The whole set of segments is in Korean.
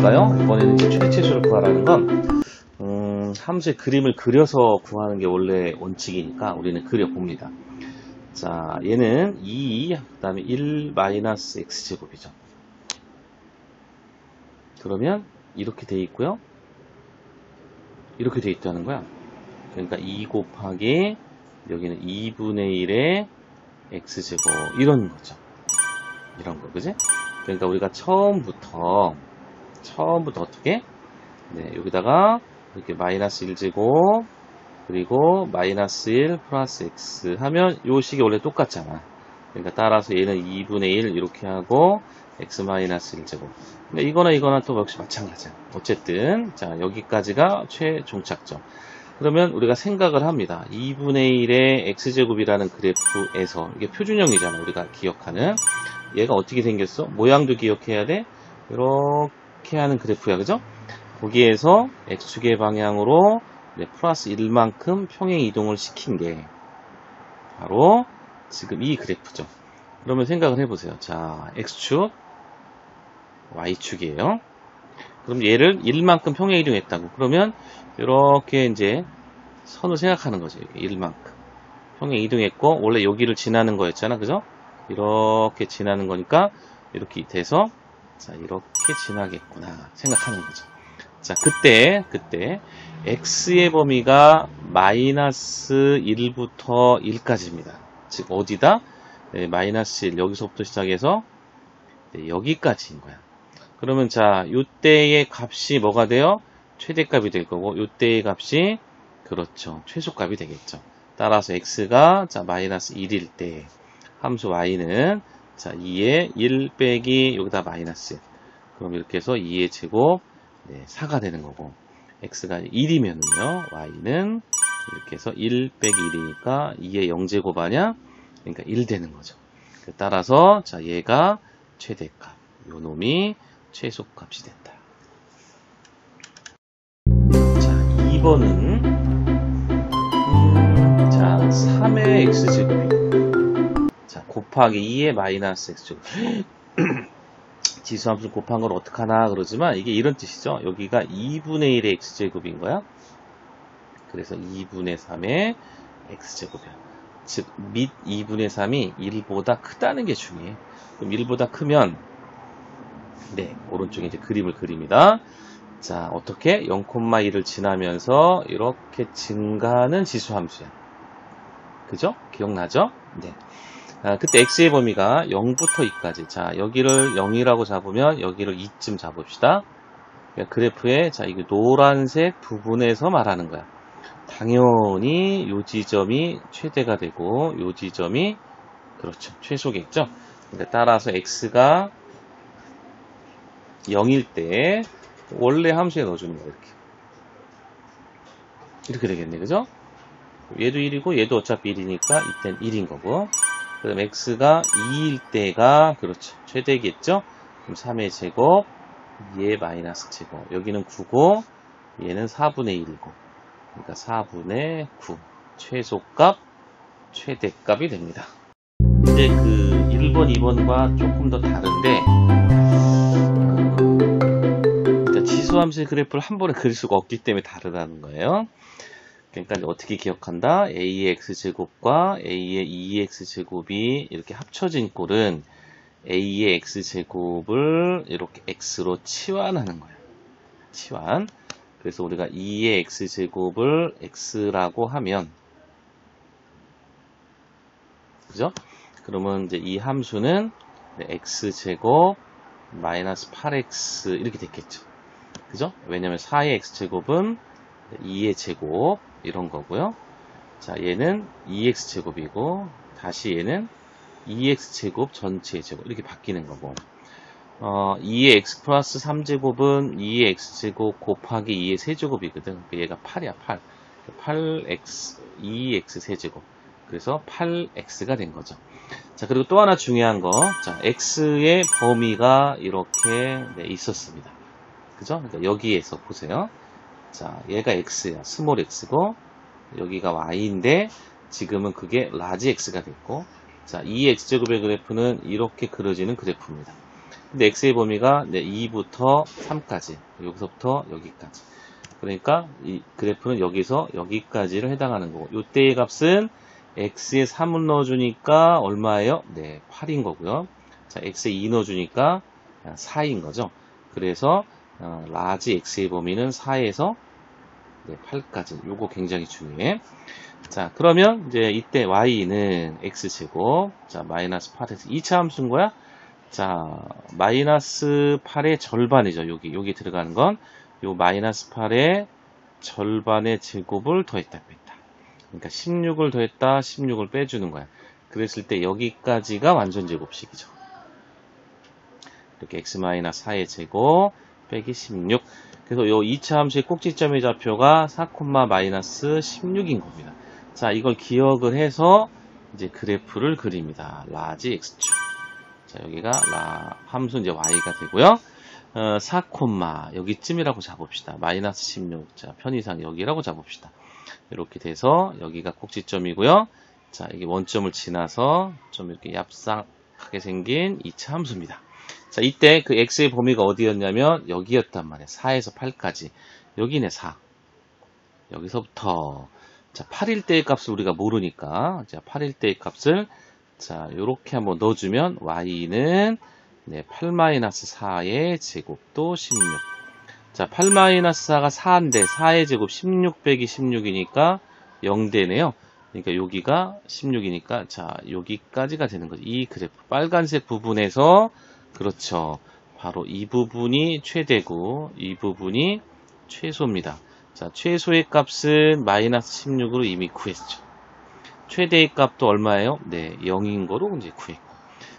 해볼까요? 이번에는 이제 최대치수를 구하라는 건 함수의 그림을 그려서 구하는 게 원래 원칙이니까 우리는 그려봅니다. 자, 얘는 2, 그 다음에 1 마이너스 x제곱이죠. 그러면 이렇게 돼 있고요. 이렇게 돼 있다는 거야. 그러니까 2 곱하기 여기는 2분의 1의 x제곱 이런 거죠. 이런 거, 그지? 그러니까 우리가 처음부터 어떻게? 네, 여기다가 이렇게 마이너스 1제곱 그리고 마이너스 1 플러스 x 하면 요 식이 원래 똑같잖아. 그러니까 따라서 얘는 2분의 1 이렇게 하고 x 마이너스 1제곱. 근데 이거나 또 역시 마찬가지야. 어쨌든 자, 여기까지가 최종착점. 그러면 우리가 생각을 합니다. 2분의 1의 x제곱이라는 그래프에서 이게 표준형이잖아. 우리가 기억하는. 얘가 어떻게 생겼어? 모양도 기억해야 돼. 이렇게 하는 그래프야. 그죠? 거기에서 x축의 방향으로 플러스 1만큼 평행 이동을 시킨 게 바로 지금 이 그래프죠. 그러면 생각을 해보세요. 자, x축, y축이에요. 그럼 얘를 1만큼 평행 이동했다고. 그러면 이렇게 이제 선을 생각하는 거죠. 1만큼. 평행 이동했고, 원래 여기를 지나는 거였잖아. 그죠? 이렇게 지나는 거니까, 이렇게 돼서, 자, 이렇게 지나겠구나. 생각하는 거죠. 자, 그때, x의 범위가 마이너스 1부터 1까지입니다. 즉, 어디다? 네, 마이너스 1, 여기서부터 시작해서, 네, 여기까지인 거야. 그러면 자, 요때의 값이 뭐가 돼요? 최대값이 될 거고, 요때의 값이, 그렇죠. 최소값이 되겠죠. 따라서 x가, 자, 마이너스 1일 때, 함수 y는, 자, 2의 1 빼기, 여기다 마이너스 1. 그럼 이렇게 해서 2의 제곱, 네, 4가 되는 거고, x가 1이면은요, y는 이렇게 해서 1 빼기 1이니까 2의 0제곱 아냐? 그러니까 1 되는 거죠. 따라서, 자, 얘가 최대값, 요 놈이 최소값이 된다. 자, 2번은, 자, 3의 x제곱이, 자, 곱하기 2의 마이너스 x제곱. 지수함수 곱한 걸 어떡하나 그러지만 이게 이런 뜻이죠. 여기가 2분의 1의 x제곱인 거야. 그래서 2분의 3의 x제곱이야. 즉, 및 2분의 3이 1보다 크다는 게 중요해. 그럼 1보다 크면, 네, 오른쪽에 이제 그림을 그립니다. 자, 어떻게? 0,1을 지나면서 이렇게 증가하는 지수함수야. 그죠? 기억나죠? 네. 그때 x의 범위가 0부터 2까지. 자, 여기를 0이라고 잡으면 여기를 2쯤 잡읍시다. 그래프에, 자, 이게 노란색 부분에서 말하는 거야. 당연히 요 지점이 최대가 되고, 요 지점이, 그렇죠. 최소겠죠? 그러니까 따라서 x가 0일 때, 원래 함수에 넣어주는 거야, 이렇게. 이렇게 되겠네, 그죠? 얘도 1이고, 얘도 어차피 1이니까, 이땐 1인 거고. 그럼 x가 2일 때가 그렇죠. 최대겠죠? 그럼 3의 제곱, 2의 마이너스 제곱. 여기는 9고 얘는 4분의 1이고. 그러니까 4분의 9. 최소값, 최대값이 됩니다. 근데 그 1번, 2번과 조금 더 다른데 그러니까 지수함수의 그래프를 한 번에 그릴 수가 없기 때문에 다르다는 거예요. 그러니까 어떻게 기억한다? a의 x제곱과 a의 2x제곱이 이렇게 합쳐진 꼴은 a의 x제곱을 이렇게 x로 치환하는 거예요. 치환. 그래서 우리가 2의 x제곱을 x라고 하면, 그죠? 그러면 이제 이 함수는 x제곱 마이너스 8x 이렇게 됐겠죠. 그죠? 왜냐면 4의 x제곱은 2의 제곱 이런 거고요. 자, 얘는 2x제곱이고 다시 얘는 2x제곱 전체의 제곱 이렇게 바뀌는 거고 2의 x 플러스 3제곱은 2의 x제곱 곱하기 2의 세제곱이거든. 얘가 8이야. 8x 2x 세제곱. 그래서 8x가 된 거죠. 자, 그리고 또 하나 중요한 거. 자, x의 범위가 이렇게 있었습니다. 그죠? 그러니까 여기에서 보세요. 자, 얘가 x야. 스몰 x고, 여기가 y인데, 지금은 그게 라지 x가 됐고, 자, 2x제곱의 그래프는 이렇게 그려지는 그래프입니다. 근데 x의 범위가 2부터 3까지, 여기서부터 여기까지. 그러니까 이 그래프는 여기서 여기까지를 해당하는 거고, 요때의 값은 x에 3을 넣어주니까 얼마예요? 8인 거고요. 자, x에 2 넣어주니까 4인 거죠. 그래서 라지 x의 범위는 4에서 8까지. 요거 굉장히 중요해. 자, 그러면 이제 이때 y는 x제곱, 자, 마이너스 8에서 2차 함수인 거야. 자, 마이너스 8의 절반이죠. 여기 들어가는 건 요 마이너스 8의 절반의 제곱을 더했다 뺐다. 그러니까 16을 더했다, 16을 빼주는 거야. 그랬을 때 여기까지가 완전 제곱식이죠. 이렇게 x-4의 제곱 빼기 16. 그래서 요 2차 함수의 꼭지점의 좌표가 4,-16인 겁니다. 자, 이걸 기억을 해서 이제 그래프를 그립니다. 라지 x축. 자, 여기가 함수 이제 y가 되고요. 4, 여기쯤이라고 잡읍시다. 마이너스 16. 자, 편의상 여기라고 잡읍시다. 이렇게 돼서 여기가 꼭지점이고요. 자, 이게 원점을 지나서 좀 이렇게 얍삭하게 생긴 2차 함수입니다. 자, 이때 그 x의 범위가 어디였냐면 여기였단 말이에요. 4에서 8까지. 여기네 4. 여기서부터 자, 8일 때의 값을 우리가 모르니까 자, 8일 때의 값을 자, 요렇게 한번 넣어주면 y는 8-4의 제곱도 16. 자, 8-4가 4인데 4의 제곱 16 빼기 16이니까 0되네요. 그러니까 여기가 16이니까 자, 여기까지가 되는 거죠. 이 그래프 빨간색 부분에서 그렇죠. 바로 이 부분이 최대고 이 부분이 최소입니다. 자, 최소의 값은 마이너스 16으로 이미 구했죠. 최대의 값도 얼마예요? 0인 거로 이제 구했고.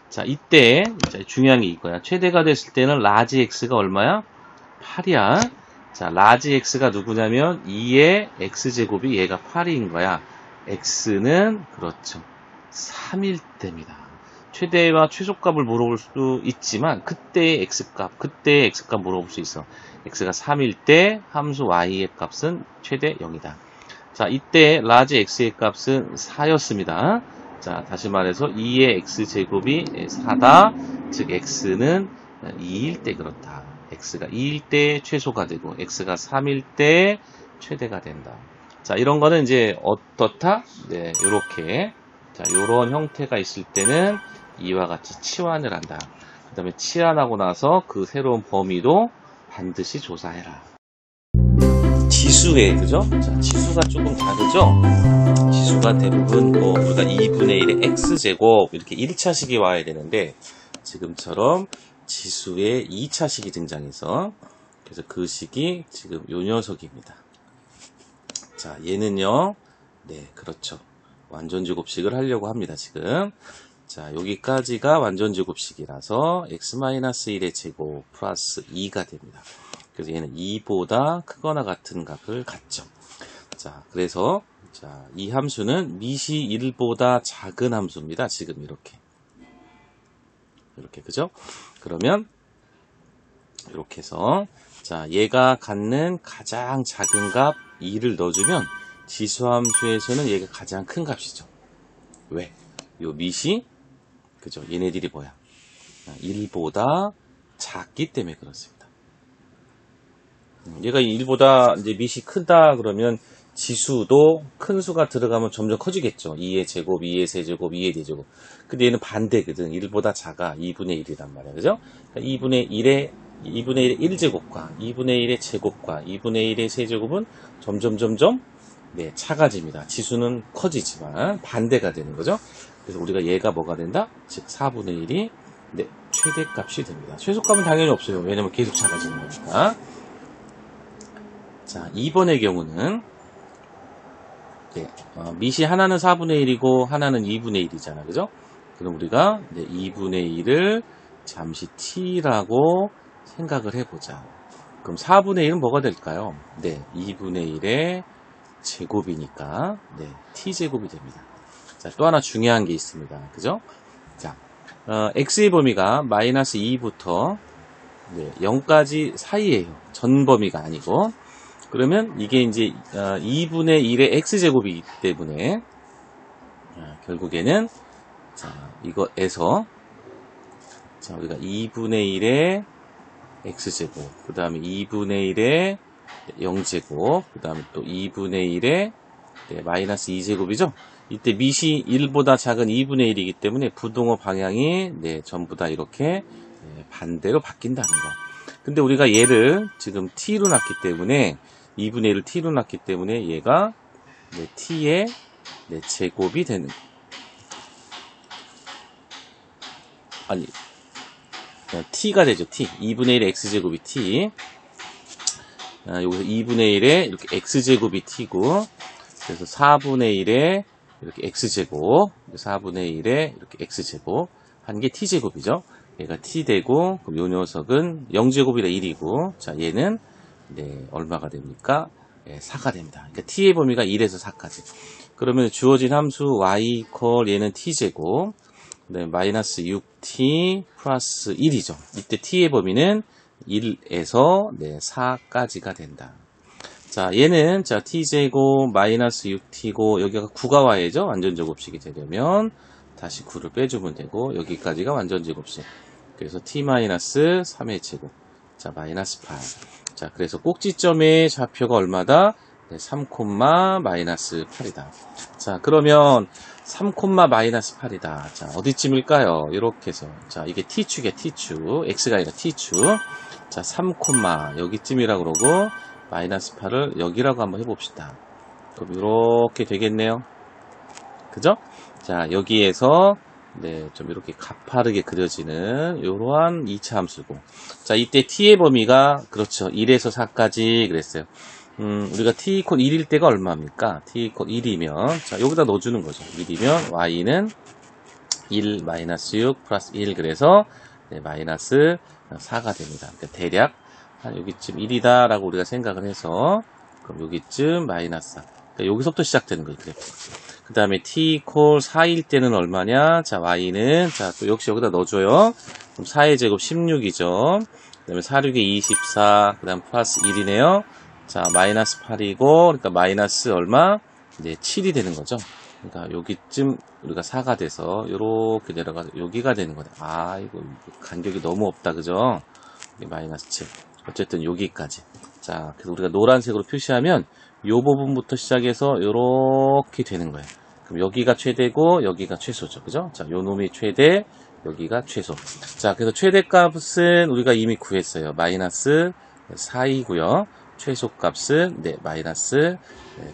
자, 이때 중요한 게 이거야. 최대가 됐을 때는 라지 x가 얼마야? 8이야. 자, 라지 x가 누구냐면 2의 x제곱이 얘가 8인 거야. x는 그렇죠. 3일 때입니다. 최대와 최소값을 물어볼 수도 있지만 그때의 x값 물어볼 수 있어. x가 3일 때 함수 y의 값은 최대 0이다. 자, 이때 라지 x의 값은 4였습니다. 자, 다시 말해서 2의 x제곱이 4다. 즉 x는 2일 때 그렇다. x가 2일 때 최소가 되고 x가 3일 때 최대가 된다. 자, 이런 거는 이제 어떻다? 요렇게. 자, 요런 형태가 있을 때는 이와 같이 치환을 한다. 그 다음에 치환하고 나서 그 새로운 범위도 반드시 조사해라. 지수에, 그죠? 자, 지수가 조금 다르죠? 지수가 대부분 우리가 2분의 1의 x제곱 이렇게 1차식이 와야 되는데 지금처럼 지수에 2차식이 등장해서 그래서 그 식이 지금 요 녀석입니다. 자, 얘는요. 그렇죠. 완전제곱식을 하려고 합니다, 지금. 자, 여기까지가 완전제곱식이라서 x-1의 제곱 플러스 2가 됩니다. 그래서 얘는 2보다 크거나 같은 값을 갖죠. 자, 그래서 자, 이 함수는 밑이 1보다 작은 함수입니다. 지금 이렇게. 그죠? 그러면 이렇게 해서 자, 얘가 갖는 가장 작은 값 2를 넣어주면 지수함수에서는 얘가 가장 큰 값이죠. 왜? 요 밑이 그죠? 얘네들이 뭐야? 1보다 작기 때문에 그렇습니다. 얘가 1보다 이제 밑이 크다 그러면 지수도 큰 수가 들어가면 점점 커지겠죠. 2의 제곱, 2의 세제곱, 2의 4제곱. 근데 얘는 반대거든. 1보다 작아. 2분의 1이란 말이야. 그죠? 그러니까 2분의 1의 1제곱과 2분의 1의 제곱과 2분의 1의 세제곱은 점점 작아집니다. 지수는 커지지만 반대가 되는 거죠. 그래서 우리가 얘가 뭐가 된다? 즉 4분의 1이 최대값이 됩니다. 최소값은 당연히 없어요. 왜냐면 계속 작아지는 거니까. 자, 2번의 경우는 밑이 하나는 4분의 1이고 하나는 2분의 1이잖아. 그죠? 그럼 우리가 2분의 1을 잠시 t라고 생각을 해보자. 그럼 4분의 1은 뭐가 될까요? 2분의 1의 제곱이니까 t제곱이 됩니다. 자, 또 하나 중요한 게 있습니다. 그죠? 자, x의 범위가 마이너스 2부터 0까지 사이에요. 전 범위가 아니고. 그러면 이게 이제 2분의 1의 x제곱이기 때문에 결국에는 자, 이거에서 자, 우리가 2분의 1의 x제곱, 그 다음에 2분의 1의 0제곱, 그 다음에 또 2분의 1의 마이너스 2제곱이죠. 이때 밑이 1보다 작은 2분의 1이기 때문에 부동호 방향이 전부 다 이렇게 반대로 바뀐다는 거. 근데 우리가 얘를 지금 t로 놨기 때문에 2분의 1을 t로 놨기 때문에 얘가 t의 제곱이 되는, 아니 t가 되죠. t 2분의 1의 x제곱이 t, 여기서 2분의 1에 이렇게 x제곱이 t고, 그래서 4분의 1에 이렇게 x제곱, 4분의 1에 이렇게 x제곱 한 게 t제곱이죠. 얘가 t 되고, 그럼 요 녀석은 0제곱이라 1이고, 자, 얘는 얼마가 됩니까? 4가 됩니다. 그러니까 t의 범위가 1에서 4까지. 그러면 주어진 함수 y 얘는 t제곱, 마이너스 6t 플러스 1이죠. 이때 t의 범위는 1에서 4까지가 된다. 자, 얘는 자 t제곱 마이너스 6t고, 여기가 9가 와야죠. 완전제곱식이 되려면 다시 9를 빼주면 되고, 여기까지가 완전제곱식. 그래서 t 마이너스 3의 제곱, 자 마이너스 8. 자, 그래서 꼭지점의 좌표가 얼마다? 3, 마이너스 8이다. 자, 그러면 3, 마이너스 8이다. 자, 어디쯤일까요? 이렇게 해서. 자, 이게 t축이야, t축. x가 아니라 t축. 자, 3, 여기쯤이라고 그러고, 마이너스 8을 여기라고 한번 해봅시다. 그럼 이렇게 되겠네요. 그죠? 자, 여기에서 좀 이렇게 가파르게 그려지는 이러한 2차 함수고. 자, 이때 t의 범위가 그렇죠. 1에서 4까지 그랬어요. 우리가 t 이퀄 1일 때가 얼마입니까? t 이퀄 1이면 자, 여기다 넣어주는 거죠. 1이면 y는 1 마이너스 6 플러스 1, 그래서 마이너스 4가 됩니다. 그러니까 대략 한 여기쯤 1이다 라고 우리가 생각을 해서, 그럼 여기쯤 마이너스 4. 그러니까 여기서부터 시작되는 거예요, 그래프. 그 다음에 t 이퀄 4일 때는 얼마냐? 자, y는 자, 또 역시 여기다 넣어줘요. 그럼 4의 제곱 16이죠. 그 다음에 4, 6에 24, 그 다음 플러스 1이네요. 자, 마이너스 8이고, 그러니까 마이너스 얼마? 7이 되는 거죠. 그러니까 여기쯤 우리가 4가 돼서 요렇게 내려가서 여기가 되는 거다. 아, 이거 간격이 너무 없다, 그죠? 마이너스 7. 어쨌든 여기까지. 자, 그래서 우리가 노란색으로 표시하면 요 부분부터 시작해서 요렇게 되는 거예요. 그럼 여기가 최대고 여기가 최소죠. 그죠? 자, 요 놈이 최대, 여기가 최소. 자, 그래서 최대값은 우리가 이미 구했어요. 마이너스 4이고요. 최소값은 마이너스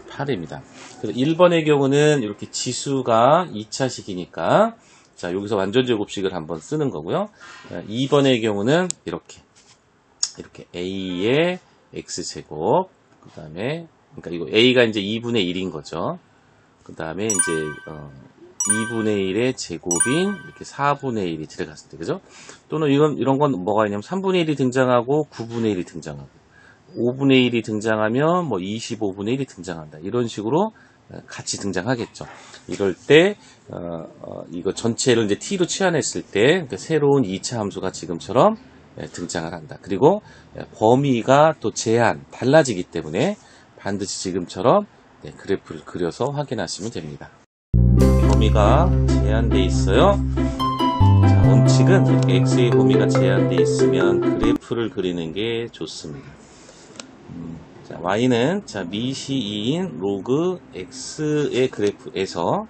8입니다. 그래서 1번의 경우는 이렇게 지수가 2차식이니까, 자, 여기서 완전제곱식을 한번 쓰는 거고요. 2번의 경우는 이렇게 a의 x제곱, 그 다음에, 그러니까 이거 a가 이제 2분의 1인 거죠. 그 다음에 이제 2분의 1의 제곱인 이렇게 4분의 1이 들어갔을 때, 그죠? 또는 이런 건 뭐가 있냐면 3분의 1이 등장하고 9분의 1이 등장하고 5분의 1이 등장하면 뭐 25분의 1이 등장한다. 이런 식으로 같이 등장하겠죠. 이럴 때 이거 전체를 이제 t로 치환했을 때 그러니까 새로운 2차 함수가 지금처럼 등장을 한다. 그리고 범위가 또 달라지기 때문에 반드시 지금처럼 그래프를 그려서 확인하시면 됩니다. 범위가 제한되어 있어요. 자, 원칙은 이렇게 x의 범위가 제한되어 있으면 그래프를 그리는 게 좋습니다. 자, y는 자, 밑이 2인 로그 x의 그래프에서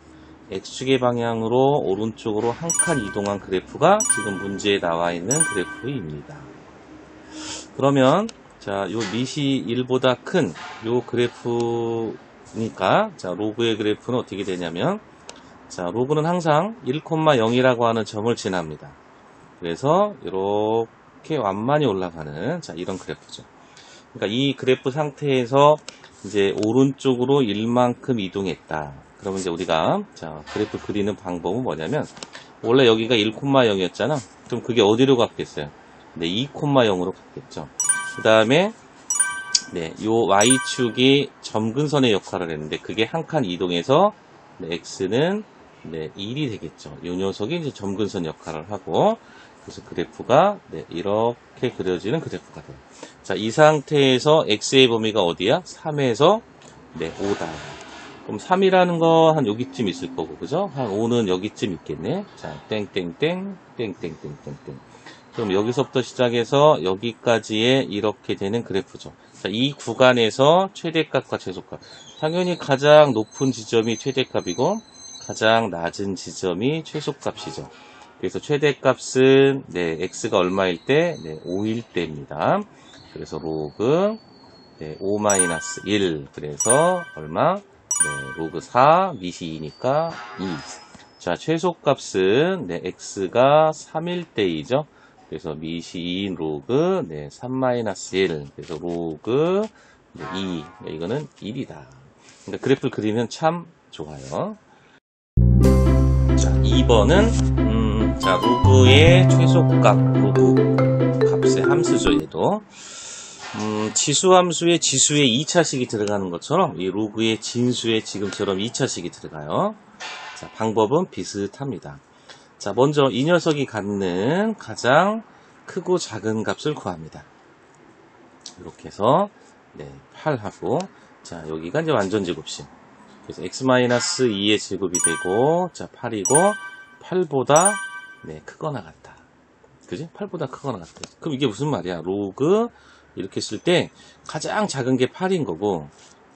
x축의 방향으로 오른쪽으로 한 칸 이동한 그래프가 지금 문제에 나와 있는 그래프입니다. 그러면 자, 요 밑이 1보다 큰 요 그래프니까 자, 로그의 그래프는 어떻게 되냐면, 자, 로그는 항상 1,0이라고 하는 점을 지납니다. 그래서 이렇게 완만히 올라가는 자, 이런 그래프죠. 그러니까 이 그래프 상태에서 이제 오른쪽으로 1만큼 이동했다. 그러면 이제 우리가 자, 그래프 그리는 방법은 뭐냐면, 원래 여기가 1,0이었잖아. 그럼 그게 어디로 갔겠어요? 2,0으로 갔겠죠. 그 다음에 요 y축이 점근선의 역할을 했는데 그게 한 칸 이동해서 x는 1이 되겠죠. 요 녀석이 이제 점근선 역할을 하고, 그래서 그래프가 이렇게 그려지는 그래프가 돼요. 자, 이 상태에서 x의 범위가 어디야? 3에서 5다. 그럼 3이라는 거 한 여기쯤 있을 거고, 그죠? 한 5는 여기쯤 있겠네. 자, 땡땡땡, 땡땡땡땡땡. 그럼 여기서부터 시작해서 여기까지의 이렇게 되는 그래프죠. 자, 이 구간에서 최대값과 최소값. 당연히 가장 높은 지점이 최대값이고, 가장 낮은 지점이 최소값이죠. 그래서 최대값은, 네, x가 얼마일 때? 네, 5일 때입니다. 그래서 로그, 네, 5-1. 그래서 얼마? 네, 로그 4, 미시 2니까 2. 자, 최소값은, 네, x가 3일 때이죠. 그래서 미시 2인 로그, 네, 3-1. 그래서 로그, 네, 2. 네, 이거는 1이다. 그러니까 그래프를 그리면 참 좋아요. 자, 2번은, 자, 로그의 최소값, 로그 값의 함수죠, 얘도. 지수 함수에 지수에 2차식이 들어가는 것처럼 이 로그의 진수에 지금처럼 2차식이 들어가요. 자, 방법은 비슷합니다. 자, 먼저 이 녀석이 갖는 가장 크고 작은 값을 구합니다. 이렇게 해서 네, 8하고 자, 여기가 이제 완전 제곱식. 그래서 x-2의 제곱이 되고 자, 8이고 8보다 네, 크거나 같다. 그지? 8보다 크거나 같다. 그럼 이게 무슨 말이야? 로그 이렇게 쓸 때 가장 작은 게 8인 거고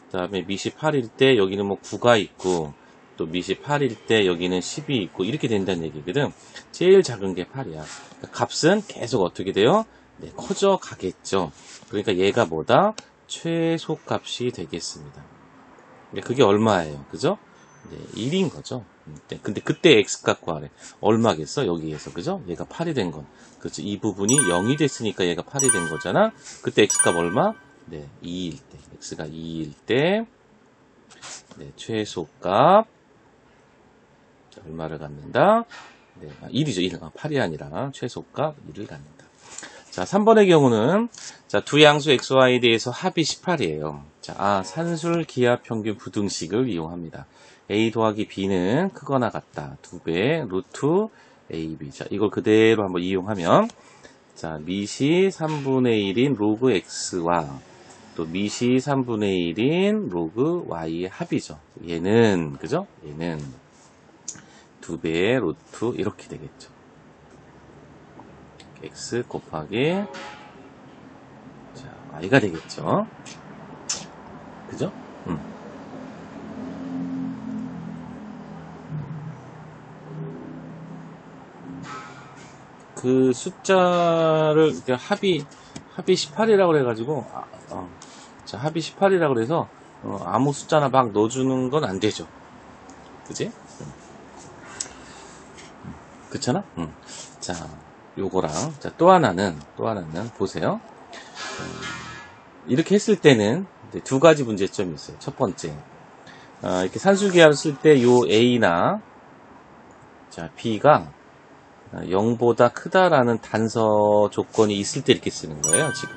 그 다음에 미시 8일 때 여기는 뭐 9가 있고 또 미시 8일 때 여기는 10이 있고 이렇게 된다는 얘기거든. 제일 작은 게 8이야. 그러니까 값은 계속 어떻게 돼요? 네, 커져 가겠죠. 그러니까 얘가 뭐다? 최소값이 되겠습니다. 그게 얼마예요? 그죠? 네, 1인 거죠. 근데 그때 x값 구하래. 얼마겠어? 여기에서. 그죠? 얘가 8이 된 건. 그렇지. 이 부분이 0이 됐으니까 얘가 8이 된 거잖아. 그때 x값 얼마? 네, 2일 때. x가 2일 때. 네, 최소값. 자, 얼마를 갖는다? 네, 1이죠. 1. 8이 아니라 최소값 1을 갖는다. 자, 3번의 경우는 자, 두 양수 xy에 대해서 합이 18이에요. 자, 산술 기하 평균 부등식을 이용합니다. a 더하기 b는 크거나 같다. 2배 루트 ab. 자, 이걸 그대로 한번 이용하면 자, 미시 3분의 1인 로그 x와 또 미시 3분의 1인 로그 y의 합이죠. 얘는 그죠? 얘는 2배의 루트 이렇게 되겠죠. x 곱하기 자, y가 되겠죠. 그죠? 그 숫자를 합이 18이라고 그래가지고 자, 합이 18이라고 그래서 아무 숫자나 막 넣어주는 건 안 되죠. 그지? 그렇잖아? 자, 요거랑 자, 또 하나는 보세요. 이렇게 했을 때는 두 가지 문제점이 있어요. 첫 번째, 이렇게 산술기하를 쓸 때 요 a나 자, b가 0보다 크다라는 단서 조건이 있을 때 이렇게 쓰는 거예요, 지금.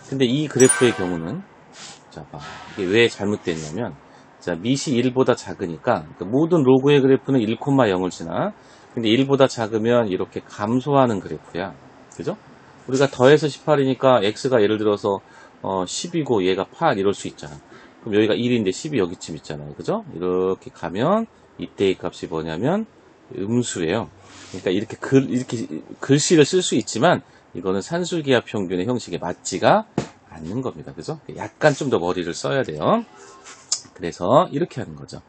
근데 이 그래프의 경우는, 자, 봐. 이게 왜 잘못됐냐면, 자, 미시 1보다 작으니까, 그러니까 모든 로그의 그래프는 1,0을 지나. 근데 1보다 작으면 이렇게 감소하는 그래프야. 그죠? 우리가 더해서 18이니까 x가 예를 들어서 10이고 얘가 8 이럴 수 있잖아. 그럼 여기가 1인데 10이 여기쯤 있잖아요. 그죠? 이렇게 가면 이때의 값이 뭐냐면 음수예요. 그러니까 이렇게 글씨를 쓸 수 있지만 이거는 산술기하 평균의 형식에 맞지가 않는 겁니다. 그죠? 약간 좀 더 머리를 써야 돼요. 그래서 이렇게 하는 거죠.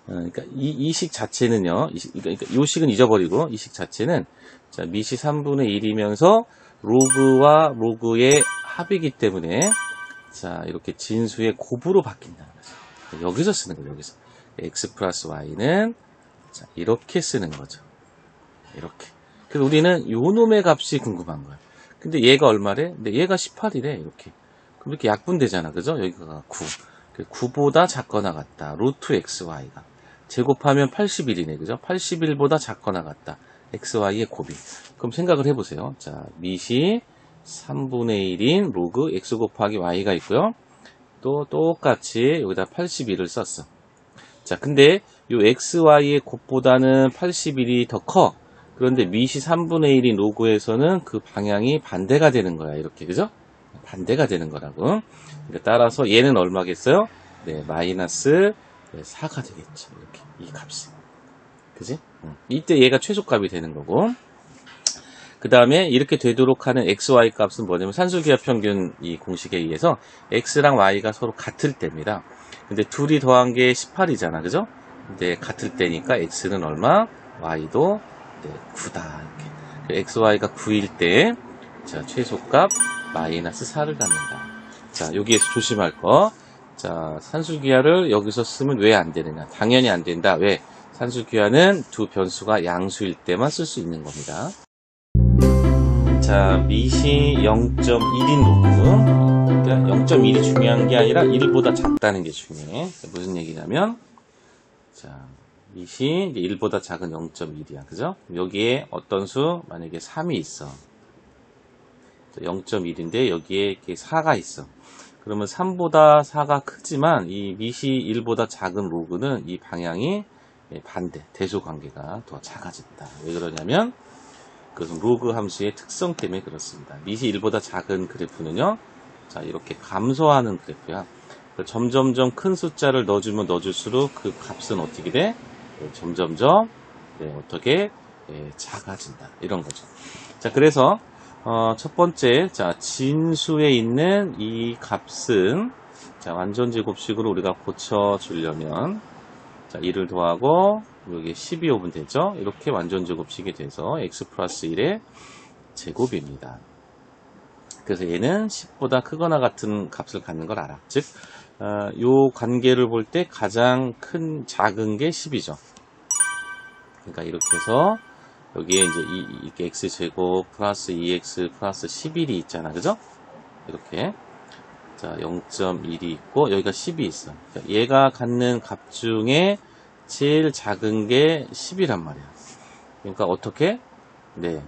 그러니까 이 식 자체는요. 그러니까 이 식은 잊어버리고 이 식 자체는 자, 미시 3분의 1이면서 로그와 로그의 합이기 때문에 자, 이렇게 진수의 곱으로 바뀐다는 거죠. 여기서 쓰는 거예요. 여기서 x 플러스 y는 자, 이렇게 쓰는 거죠. 이렇게. 그래서 우리는 요 놈의 값이 궁금한 거야. 근데 얘가 얼마래? 근데 얘가 18이래. 이렇게. 그럼 이렇게 약분되잖아. 그죠? 여기가 9. 9보다 작거나 같다. 루트 xy가. 제곱하면 81이네. 그죠? 81보다 작거나 같다. xy의 곱이. 그럼 생각을 해보세요. 자, 미시 3분의 1인 로그 x 곱하기 y가 있고요. 또 똑같이 여기다 81을 썼어. 자, 근데 요 xy의 곱보다는 81이 더 커. 그런데 미시 3분의 1인 로그에서는 그 방향이 반대가 되는 거야. 이렇게. 그죠? 반대가 되는 거라고. 그러니까 따라서 얘는 얼마겠어요? 네, 마이너스 4가 되겠죠. 이렇게 이 값이. 그지? 이때 얘가 최소값이 되는 거고. 그 다음에 이렇게 되도록 하는 XY 값은 뭐냐면 산술기하 평균 이 공식에 의해서 X랑 Y가 서로 같을 때입니다. 근데 둘이 더한 게 18이잖아. 그죠? 근데 같을 때니까 X는 얼마? Y도 9다. 이렇게. XY가 9일 때, 자, 최소값 마이너스 4를 갖는다. 자, 여기에서 조심할 거. 자, 산술기하를 여기서 쓰면 왜 안 되느냐? 당연히 안 된다. 왜? 산술기하는 두 변수가 양수일 때만 쓸 수 있는 겁니다. 자, 미시 0.1인 로그. 그러니까 0.1이 중요한 게 아니라 1보다 작다는 게 중요해. 무슨 얘기냐면, 자, 미시 1보다 작은 0.1이야. 그죠? 여기에 어떤 수? 만약에 3이 있어. 0.1인데 여기에 4가 있어. 그러면 3보다 4가 크지만 이 미시 1보다 작은 로그는 이 방향이 반대, 대소 관계가 더 작아진다. 왜 그러냐면 그것은 로그 함수의 특성 때문에 그렇습니다. 미시 1보다 작은 그래프는요, 자, 이렇게 감소하는 그래프야. 점점점 큰 숫자를 넣어주면 넣어줄수록 그 값은 어떻게 돼? 점점점 어떻게 작아진다. 이런 거죠. 자, 그래서 첫 번째, 자, 진수에 있는 이 값은, 자, 완전 제곱식으로 우리가 고쳐주려면, 자, 1을 더하고, 여기 12 오면 되죠? 이렇게 완전 제곱식이 돼서, x 플러스 1의 제곱입니다. 그래서 얘는 10보다 크거나 같은 값을 갖는 걸 알아. 즉, 요 관계를 볼 때 가장 작은 게 10이죠. 그러니까 이렇게 해서, 여기에 이제 이렇게 x제곱 플러스 2x 플러스 11이 있잖아. 그죠? 이렇게. 자, 0.1이 있고, 여기가 10이 있어. 그러니까 얘가 갖는 값 중에 제일 작은 게 10이란 말이야. 그러니까 어떻게? 네.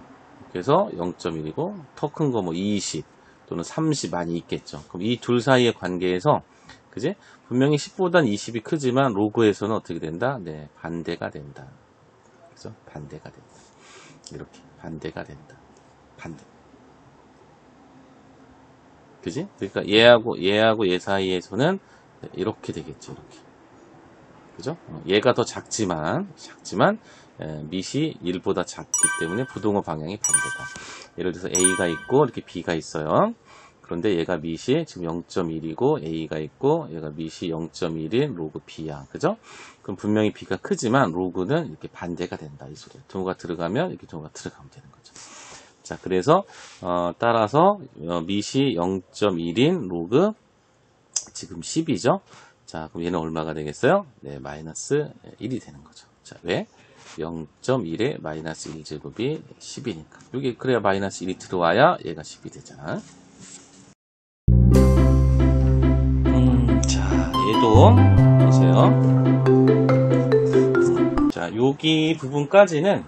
그래서 0.1이고, 더 큰 거 뭐 20 또는 30 많이 있겠죠. 그럼 이 둘 사이의 관계에서, 그지? 분명히 10보단 20이 크지만, 로그에서는 어떻게 된다? 네. 반대가 된다. 그죠? 반대가 된다. 이렇게 반대가 된다. 반대. 그지? 그러니까 얘하고 얘 사이에서는 이렇게 되겠죠. 이렇게. 그죠? 얘가 더 작지만 밑이 1보다 작기 때문에 부동호 방향이 반대다. 예를 들어서 A가 있고 이렇게 B가 있어요. 그런데 얘가 밑이 지금 0.1이고 A가 있고 얘가 밑이 0.1인 로그 B야. 그죠? 그럼 분명히 B가 크지만 로그는 이렇게 반대가 된다. 이 소리야. 등호가 들어가면 이렇게 등호가 들어가면 되는 거죠. 자, 그래서 따라서 밑이 0.1인 로그 지금 10이죠. 자, 그럼 얘는 얼마가 되겠어요? 네, 마이너스 1이 되는 거죠. 자, 왜? 0.1에 마이너스 1제곱이 10이니까. 여기 그래야 마이너스 1이 들어와야 얘가 10이 되잖아. 자, 얘도 보세요. 자, 여기 부분까지는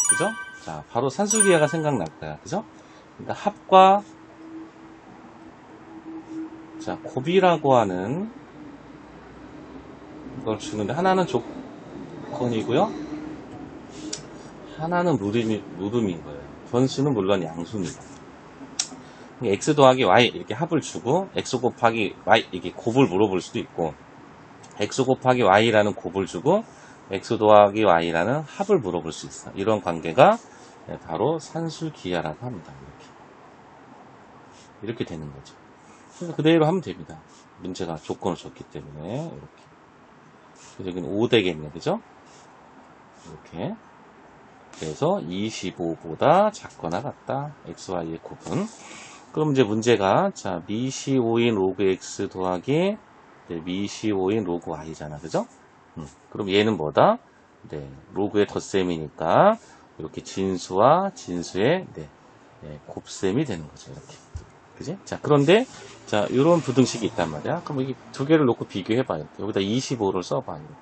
그죠? 자, 바로 산술기하가 생각날 거야. 그죠? 그러니까 합과 자, 곱이라고 하는 걸 주는데 하나는 조건이고요. 하나는 물음인 거예요. 변수는 물론 양수입니다. x 더하기 y 이렇게 합을 주고 x 곱하기 y 이렇게 곱을 물어볼 수도 있고 x 곱하기 y라는 곱을 주고 x 더하기 y라는 합을 물어볼 수 있어. 이런 관계가 바로 산술기하라고 합니다. 이렇게 되는 거죠. 그래서 그대로 하면 됩니다. 문제가 조건을 줬기 때문에 이렇게. 그래서 여기는 5 되겠네, 그죠? 이렇게. 그래서 25보다 작거나 같다. xy의 곱은. 그럼 이제 문제가 자 미시 5인 로그 x 더하기 미시 5인 로그 y잖아, 그죠? 그럼 얘는 뭐다? 네, 로그의 덧셈이니까 이렇게 진수와 진수의 곱셈이 되는 거죠, 이렇게. 그지? 자, 그런데, 자, 요런 부등식이 있단 말이야. 그럼 여기 두 개를 놓고 비교해봐. 이렇게. 여기다 25를 써봐. 이렇게.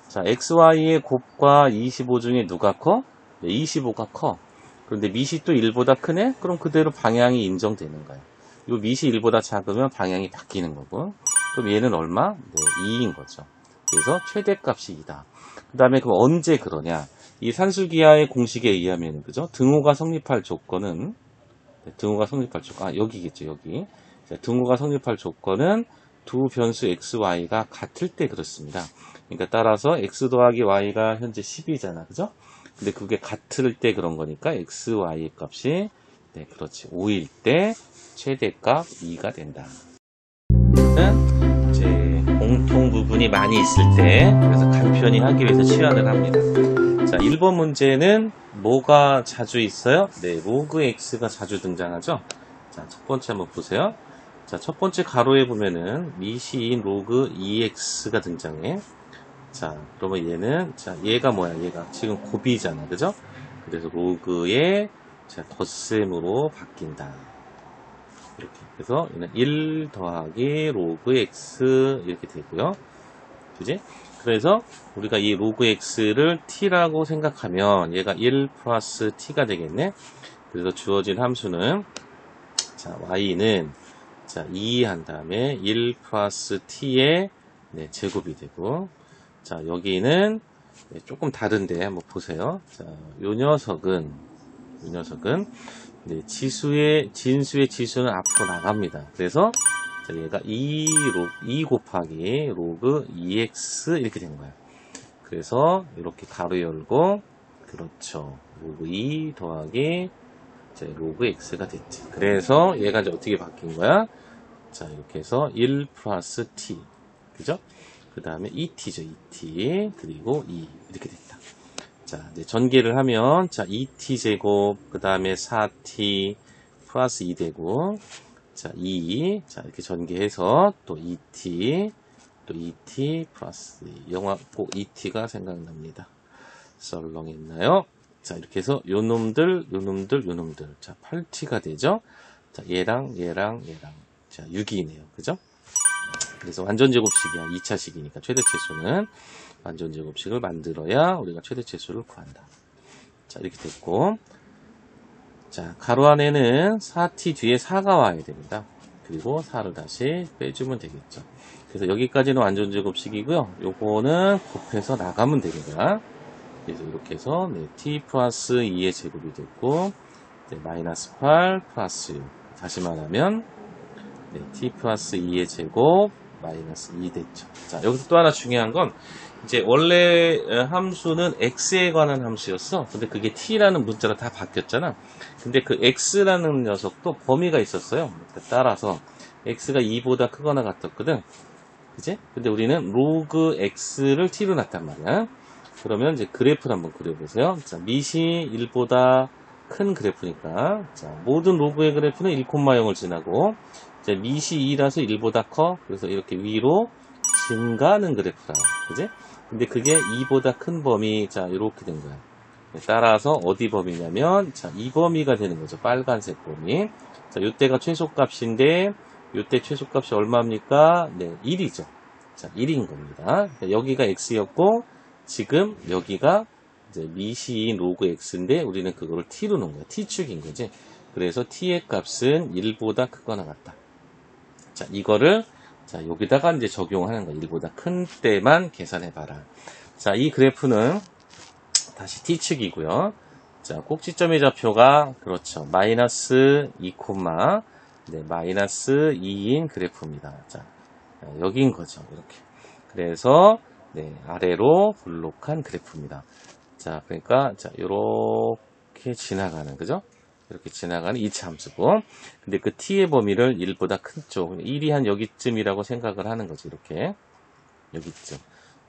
자, xy의 곱과 25 중에 누가 커? 네, 25가 커. 그런데 밑이 또 1보다 크네? 그럼 그대로 방향이 인정되는 거야. 요 밑이 1보다 작으면 방향이 바뀌는 거고. 그럼 얘는 얼마? 네, 2인 거죠. 그래서 최대값이 2다. 그 다음에 그럼 언제 그러냐? 이 산술기하의 공식에 의하면, 그죠? 등호가 성립할 조건은 등호가 성립할 조건, 여기겠죠, 여기. 자, 등호가 성립할 조건은 두 변수 x, y가 같을 때 그렇습니다. 그러니까 따라서 x 더하기 y가 현재 10이잖아. 그죠? 근데 그게 같을 때 그런 거니까 x, y 값이 네, 그렇지. 5일 때 최대값 2가 된다. 이제 공통 부분이 많이 있을 때 그래서 간편히 하기 위해서 치환을 합니다. 자, 1번 문제는 뭐가 자주 있어요? 네, 로그 x가 자주 등장하죠. 자, 첫 번째 한번 보세요. 자, 첫 번째 가로에 보면은 미시인 로그 2x가 등장해. 자, 그러면 얘는, 자, 얘가 뭐야? 얘가 지금 곱이잖아. 그죠? 그래서 로그의, 자, 덧셈으로 바뀐다. 이렇게. 그래서 얘는 1 더하기 로그 x 이렇게 되고요. 그지? 그래서 우리가 이 로그 x를 t라고 생각하면 얘가 1 플러스 t가 되겠네. 그래서 주어진 함수는, 자, y는, 자, 2 한 다음에 1 플러스 t의 네, 제곱이 되고, 자, 여기는 네, 조금 다른데 한번 보세요. 자, 요 녀석은 네, 진수의 지수는 앞으로 나갑니다. 그래서 자, 얘가 2 곱하기 로그 2x 이렇게 된 거예요. 그래서 이렇게 가로 열고, 그렇죠. 로그 2 더하기 자, 로그 x가 됐지. 그래서 얘가 이제 어떻게 바뀐 거야? 자, 이렇게 해서 1 플러스 t. 그죠? 그 다음에 2t죠, 2t. 그리고 2. 이렇게 됐다. 자, 이제 전개를 하면, 자, 2t 제곱, 그 다음에 4t 플러스 2 되고, 자, 2. 자, 이렇게 전개해서 또 2t, 또 2t 플러스 2. 영화 꼭 2t가 생각납니다. 썰렁했나요? 자, 이렇게 해서 요 놈들. 자, 8t가 되죠? 자, 얘랑. 자, 6이네요. 그죠? 그래서 완전제곱식이야. 2차식이니까 최대체수는 완전제곱식을 만들어야 우리가 최대체수를 구한다. 자, 이렇게 됐고. 자, 가로 안에는 4t 뒤에 4가 와야 됩니다. 그리고 4를 다시 빼주면 되겠죠. 그래서 여기까지는 완전제곱식이고요. 요거는 곱해서 나가면 됩니다. 그래서 이렇게 해서 네, t 플러스 2의 제곱이 됐고, 네, 마이너스 8 플러스 6. 다시 말하면 네, t 플러스 2의 제곱 마이너스 2 됐죠. 자, 여기서 또 하나 중요한 건 이제 원래 함수는 x에 관한 함수였어. 근데 그게 t라는 문자로 다 바뀌었잖아. 근데 그 x라는 녀석도 범위가 있었어요. 따라서 x가 2보다 크거나 같았거든. 그지? 근데 우리는 로그 x를 t로 놨단 말이야. 그러면 이제 그래프를 한번 그려보세요. 자, 밑이 1보다 큰 그래프니까, 자, 모든 로그의 그래프는 1,0을 지나고, 자, 밑이 2라서 1보다 커. 그래서 이렇게 위로 증가하는 그래프라. 그지? 근데 그게 2보다 큰 범위, 자, 이렇게 된 거야. 따라서 어디 범위냐면, 자, 이 범위가 되는 거죠. 빨간색 범위. 자, 요때가 최소값인데, 요때 최소값이 얼마입니까? 네, 1이죠. 자, 1인 겁니다. 여기가 x였고, 지금 여기가 이제 미시인 로그 x인데 우리는 그거를 t로 놓은 거야. t축인 거지. 그래서 t의 값은 1보다 크거나 같다. 자, 이거를 자, 여기다가 이제 적용하는 거야. 1보다 큰 때만 계산해 봐라. 자, 이 그래프는 다시 t축이고요. 자, 꼭지점의 좌표가 그렇죠. 마이너스 2, 네, 마이너스 2인 그래프입니다. 자, 여기인 거죠. 이렇게. 그래서 네, 아래로 볼록한 그래프입니다. 자, 그러니까, 자, 요렇게 지나가는, 그죠? 이렇게 지나가는 2차 함수고. 근데 그 t의 범위를 1보다 큰 쪽, 1이 한 여기쯤이라고 생각을 하는 거지, 이렇게. 여기쯤.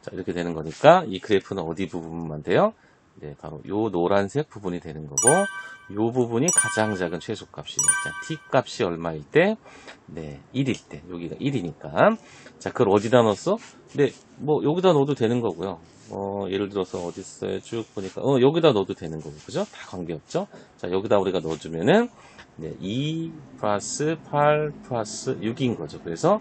자, 이렇게 되는 거니까, 이 그래프는 어디 부분만 돼요? 네, 바로 요 노란색 부분이 되는 거고, 요 부분이 가장 작은 최소값이네. 자, t 값이 얼마일 때? 네, 1일 때. 여기가 1이니까. 자, 그걸 어디다 넣었어? 네, 뭐, 여기다 넣어도 되는 거고요. 예를 들어서 어디 있어요? 쭉 보니까, 여기다 넣어도 되는 거고, 그죠? 다 관계없죠? 자, 여기다 우리가 넣어주면은, 네, 2 플러스 8 플러스 6인 거죠. 그래서,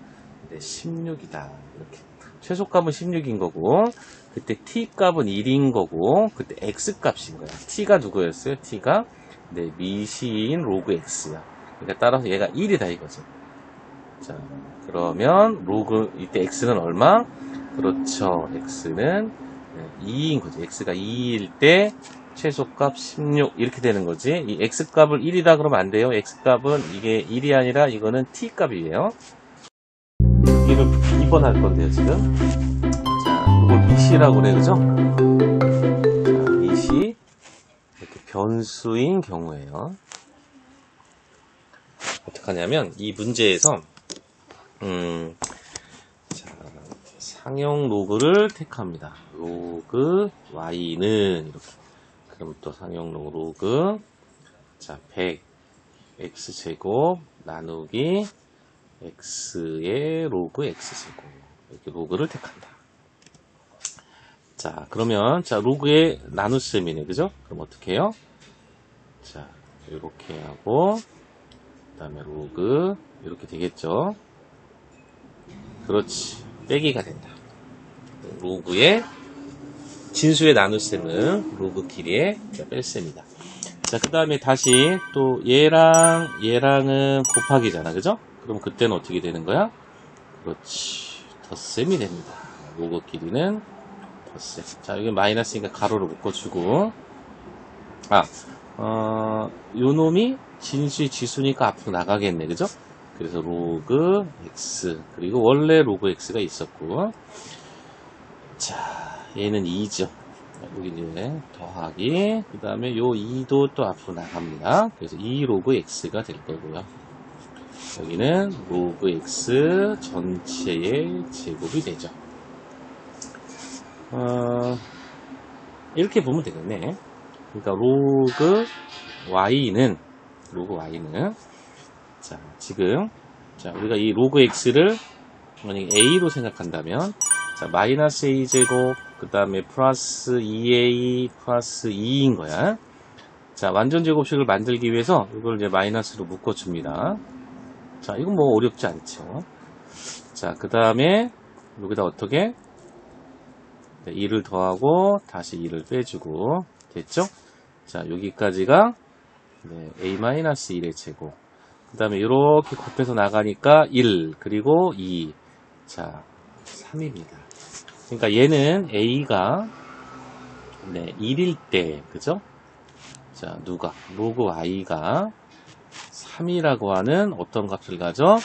네, 16이다. 이렇게. 최소값은 16인 거고, 그때 t 값은 1인 거고, 그때 x 값인 거야. t가 누구였어요? t가, 네, 미시인 로그 x야. 그러니까 따라서 얘가 1이다 이거죠. 자, 그러면 로그 이때 x는 얼마? 그렇죠. x는 2인 거죠. x가 2일 때 최소값 16 이렇게 되는 거지. 이 x값을 1이다 그러면 안 돼요. x값은 이게 1이 아니라 이거는 t값이에요. 우리는 2번 할 건데요, 지금. 자, 이걸 미시라고 그래, 그죠? 자, 미시. 이렇게 변수인 경우에요. 어떻게 하냐면, 이 문제에서, 자, 상형 로그를 택합니다. 로그 y는, 이렇게. 그럼 또 상형 로그, 자, 100, x제곱, 나누기, x의 로그 x제곱. 이렇게 로그를 택한다. 자, 그러면, 자, 로그의 나눗셈이네. 그죠? 그럼 어떻게 해요? 자, 이렇게 하고, 그 다음에 로그, 이렇게 되겠죠? 그렇지. 빼기가 된다. 로그의, 진수의 나눗셈은 로그 길이의 뺄셈이다. 자, 그 다음에 다시 또 얘랑은 곱하기잖아. 그죠? 그럼 그때는 어떻게 되는 거야? 그렇지. 덧셈이 됩니다. 로그 길이는 덧셈. 자, 여기 마이너스니까 가로로 묶어주고. 요 놈이 진수의 지수니까 앞으로 나가겠네. 그죠? 그래서 로그 x. 그리고 원래 로그 x가 있었고. 자, 얘는 2죠. 여기 이제 더하기. 그 다음에 요 2도 또 앞으로 나갑니다. 그래서 2 로그 x가 될 거고요. 여기는 로그 x 전체의 제곱이 되죠. 이렇게 보면 되겠네. 그러니까 로그 y는 자, 지금 자, 우리가 이 로그 x를 만약에 a로 생각한다면 자, 마이너스 a 제곱 그 다음에 플러스 2a 플러스 2인 거야. 자, 완전 제곱식을 만들기 위해서 이걸 이제 마이너스로 묶어줍니다. 자, 이건 뭐 어렵지 않죠. 자, 그 다음에 여기다 어떻게? 네, 2를 더하고 다시 2를 빼주고 됐죠? 자, 여기까지가 네, a-1의 제곱. 그 다음에 이렇게 곱해서 나가니까 1 그리고 2. 자, 3입니다. 그러니까 얘는 a가 네, 1일 때 그죠? 자, 누가? 로그 y가 3이라고 하는 어떤 값을 가져?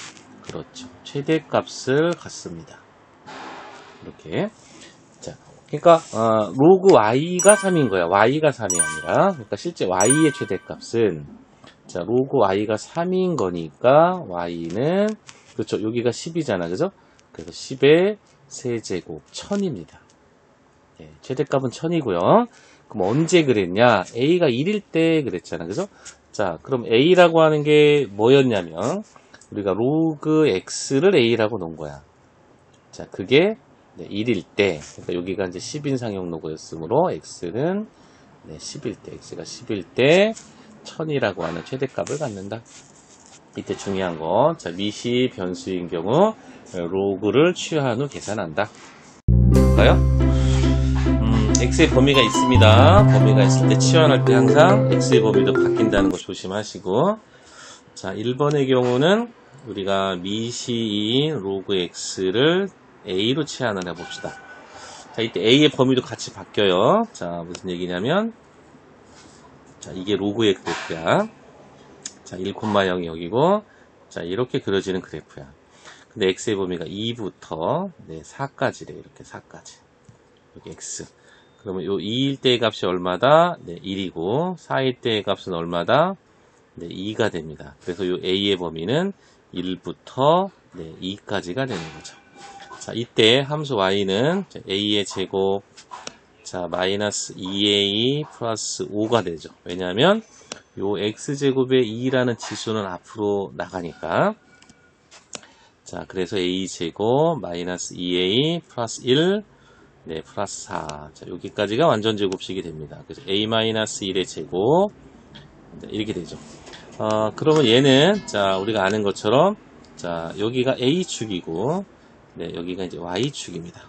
그렇죠. 최대값을 갖습니다. 이렇게. 자, 그러니까 로그 y가 3인 거야. y가 3이 아니라. 그러니까 실제 y의 최대값은 자, 로그 y가 3인 거니까 y는 그렇죠. 여기가 10이잖아. 그죠? 그래서 10의 세제곱 1000입니다. 네, 최대값은 1000이고요. 그럼 언제 그랬냐? a가 1일 때 그랬잖아. 그죠? 자, 그럼 a라고 하는 게 뭐였냐면 우리가 로그 x를 a라고 놓은 거야. 자, 그게 네, 1일 때. 그러니까 여기가 이제 10인 상형 로그였으므로 x는 네, 10일 때. x가 10일 때 1000이라고 하는 최대값을 갖는다. 이때 중요한 거. 자, 미시 변수인 경우 로그를 취한 후 계산한다. 볼까요? x의 범위가 있습니다. 범위가 있을 때 치환할 때 항상 x의 범위도 바뀐다는 거 조심하시고. 자, 1번의 경우는 우리가 미시인 로그 x를 a로 치환을 해봅시다. 자, 이때 a의 범위도 같이 바뀌어요. 자, 무슨 얘기냐면 자, 이게 로그의 그래프야. 자, 1,0이 여기고 자, 이렇게 그려지는 그래프야. 근데 x의 범위가 2부터 네, 4까지래. 이렇게 4까지. 여기 x. 그러면 요 2일 때의 값이 얼마다? 네, 1이고 4일 때의 값은 얼마다? 네, 2가 됩니다. 그래서 요 a의 범위는 1부터 네, 2까지가 되는 거죠. 자, 이때 함수 y는 a의 제곱 자, 마이너스 2a 플러스 5가 되죠. 왜냐하면 요 x제곱의 2라는 지수는 앞으로 나가니까. 자, 그래서 a제곱 마이너스 2a 플러스 1 네, 플러스 4. 자, 여기까지가 완전 제곱식이 됩니다. 그래서 a-1의 제곱 네, 이렇게 되죠. 그러면 얘는 자, 우리가 아는 것처럼 자, 여기가 a축이고 네, 여기가 이제 y축입니다.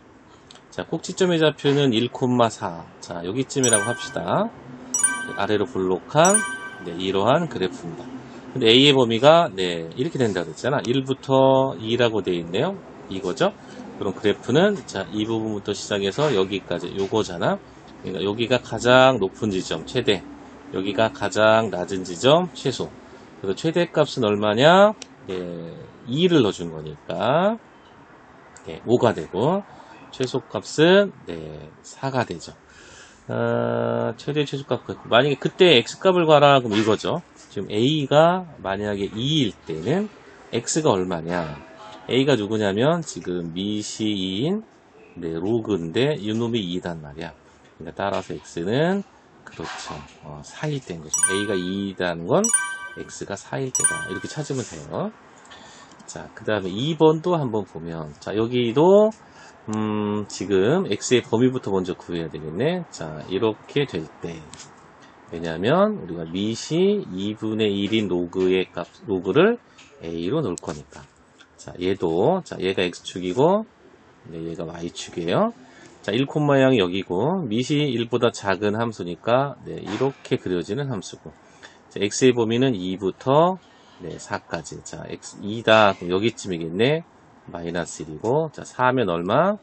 자, 꼭지점의 좌표는 1,4. 자, 여기쯤이라고 합시다. 아래로 볼록한 네, 이러한 그래프입니다. 근데 a의 범위가 네, 이렇게 된다고 했잖아. 1부터 2라고 되어 있네요. 이거죠? 그럼 그래프는 자, 이 부분부터 시작해서 여기까지 요거잖아. 그러니까 여기가 가장 높은 지점 최대, 여기가 가장 낮은 지점 최소. 그래서 최대값은 얼마냐? 네, 2를 넣어준 거니까 네, 5가 되고, 최소값은, 네, 4가 되죠. 최대 최소값, 만약에 그때 x값을 구하라, 그럼 이거죠. 지금 a가 만약에 2일 때는 x가 얼마냐. a가 누구냐면, 지금 미시인, 네, 로그인데, 이놈이 2단 말이야. 그러니까 따라서 x는, 그렇죠. 4일 때인 거죠. a가 2다는 건, x가 4일 때다. 이렇게 찾으면 돼요. 자, 그 다음에 2번도 한번 보면, 자, 여기도, 지금 x의 범위부터 먼저 구해야 되겠네. 자, 이렇게 될 때. 왜냐하면, 우리가 미시 2분의 1인 로그의 값, 로그를 a로 놓을 거니까. 자, 얘도, 자, 얘가 x축이고, 네, 얘가 y축이에요. 자, 1,0이 여기고, 미시 1보다 작은 함수니까, 네, 이렇게 그려지는 함수고. 자, x의 범위는 2부터, 네, 4까지. 자, x 2다. 그럼 여기쯤이겠네. 마이너스 1이고, 자, 4하면 얼마?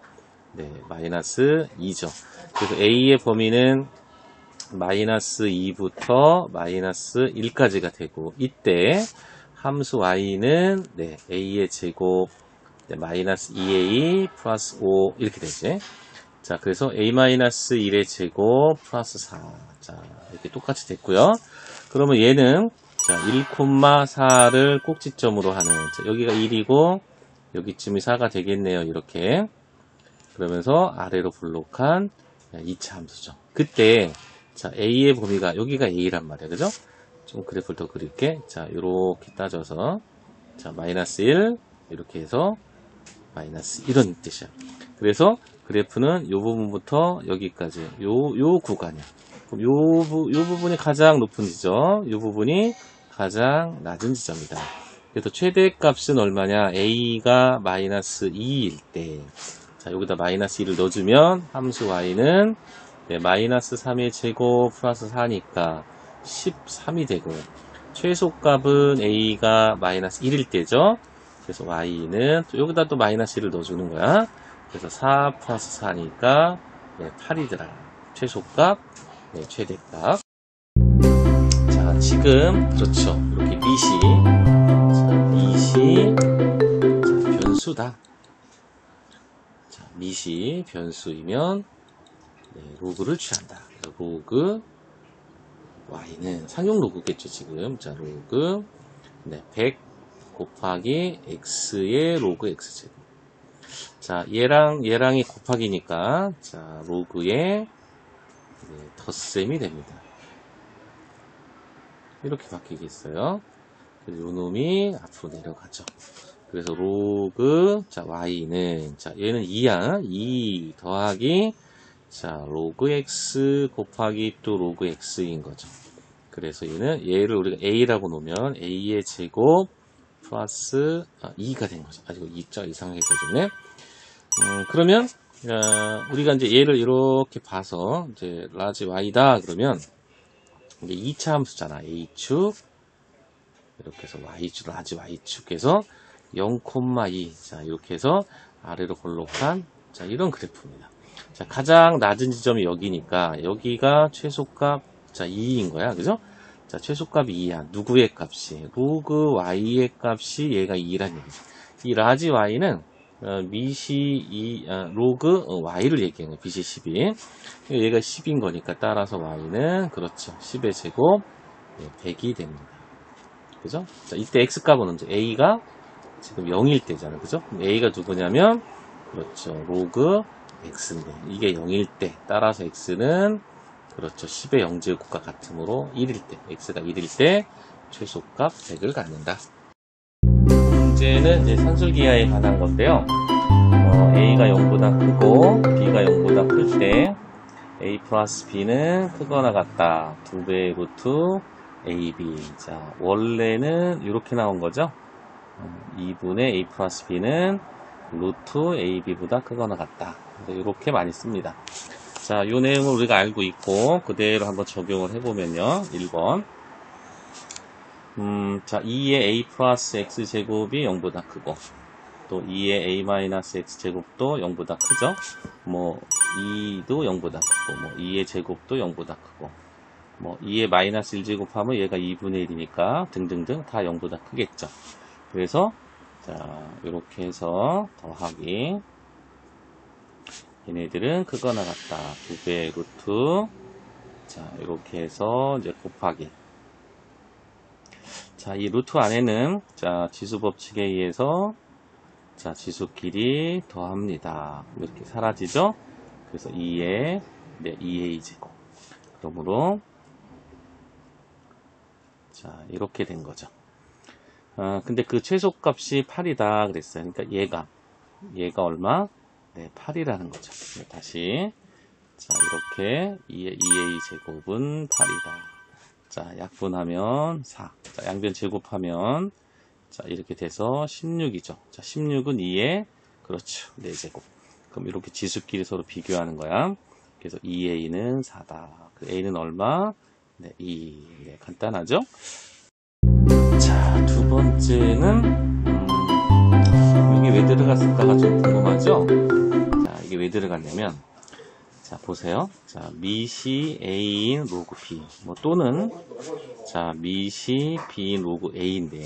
네, 마이너스 2죠. 그래서 a의 범위는 마이너스 2부터 마이너스 1까지가 되고, 이때 함수 y는, 네, a의 제곱, 네, 마이너스 2a 플러스 5 이렇게 되지. 자, 그래서 a-1의 제곱 플러스 4. 자, 이렇게 똑같이 됐고요. 그러면 얘는, 자, 1,4를 꼭지점으로 하는, 자, 여기가 1이고, 여기쯤이 4가 되겠네요. 이렇게. 그러면서 아래로 블록한 2차 함수죠. 그때, 자, a의 범위가, 여기가 a란 말이야. 그죠? 좀 그래프를 더 그릴게. 자, 요렇게 따져서, 자, 마이너스 1, 이렇게 해서, 마이너스 1은 뜻이야. 그래서, 그래프는 요 부분부터 여기까지, 요 구간이야. 그럼 요 부분이 가장 높은 지점, 요 부분이 가장 낮은 지점이다. 그래서 최대값은 얼마냐? a가 마이너스 2일 때, 자, 여기다 마이너스 2를 넣어주면 함수 y는 네, 마이너스 3의 제곱 플러스 4니까 13이 되고, 최소값은 a가 마이너스 1일 때죠. 그래서 y는 또 여기다 또 마이너스 1을 넣어주는 거야. 그래서 4 플러스 4니까 네, 8이더라. 최소값, 네, 최대값. 자, 지금 그렇죠. 이렇게 미시 자, 변수다. 자, 미시 변수이면 네, 로그를 취한다. 로그 y는 상용 로그겠죠 지금. 자, 로그 네, 100 곱하기 x의 로그 x제곱. 자, 얘랑이 곱하기니까, 자, 로그의 네, 덧셈이 됩니다. 이렇게 바뀌겠어요. 그래서 요 놈이 앞으로 내려가죠. 그래서 로그, 자, y는, 자, 얘는 2야. 2 더하기, 자, 로그 x 곱하기 또 로그 x인 거죠. 그래서 얘를 우리가 a라고 놓으면 a의 제곱 플러스 2가 된 거죠. 아, 이거 2자 이상하게 써줬네. 그러면 우리가 이제 얘를 이렇게 봐서 이제 라지 y다 그러면 이제 2차 함수잖아. a축 이렇게 해서 y축 라지 y축에서 0,2 자 이렇게 해서 아래로 볼록한 자 이런 그래프입니다. 자 가장 낮은 지점이 여기니까 여기가 최소값 자 2인 거야. 그죠? 자 최소값이 2야. 누구의 값이? 로그 y의 값이 얘가 2란 얘기죠. 이 라지 y는 미시 로그 y를 얘기한 거예요. bc 12. 얘가 10인 거니까 따라서 y는 그렇죠. 10의 제곱 100이 됩니다. 그죠? 자, 이때 x 값은 언제? a가 지금 0일 때잖아. 그죠? 그럼 a가 누구냐면 그렇죠. 로그 x인데 이게 0일 때 따라서 x는 그렇죠. 10의 영제곱과 같으므로 1일 때 x가 1일 때 최소값 100을 갖는다. 문제는 이제 산술기하에 관한 건데요. a가 0보다 크고 b가 0보다 클 때 a 플러스 b는 크거나 같다. 2배의 루트 ab. 자, 원래는 이렇게 나온 거죠. 2분의 a 플러스 b는 루트 ab보다 크거나 같다. 이렇게 많이 씁니다. 자, 이 내용을 우리가 알고 있고 그대로 한번 적용을 해보면요. 1번. 자, 2의 a 플러스 x 제곱이 0보다 크고 또 2의 a 마이너스 x 제곱도 0보다 크죠. 뭐 2도 0보다 크고 뭐 2의 제곱도 0보다 크고 뭐 2의 마이너스 1제곱하면 얘가 2분의 1이니까 등등등 다 0보다 크겠죠. 그래서 자, 이렇게 해서 더하기 얘네들은 크거나 같다. 2배의 루트. 자, 이렇게 해서 이제 곱하기. 자, 이 루트 안에는 자, 지수 법칙에 의해서 자, 지수끼리 더합니다. 이렇게 사라지죠? 그래서 2의 2a 제곱. 그러므로 자, 이렇게 된 거죠. 근데 그 최소값이 8이다 그랬어요. 그러니까 얘가 얼마? 네, 8이라는 거죠. 네, 다시 자, 이렇게 2a 제곱은 8이다. 자, 약분하면 4. 자, 양변 제곱하면 자, 이렇게 돼서 16이죠. 자, 16은 2에 그렇죠. 4제곱. 그럼 이렇게 지수끼리 서로 비교하는 거야. 그래서 2a는 4다. 그 a는 얼마? 네, 2. 네, 간단하죠? 자, 두 번째는 여기 왜 들어갔을까가 좀 궁금하죠? 자, 이게 왜 들어갔냐면 자, 보세요. 자, 미시 a인 로그 b 뭐 또는 자, 미시 b인 로그 a인데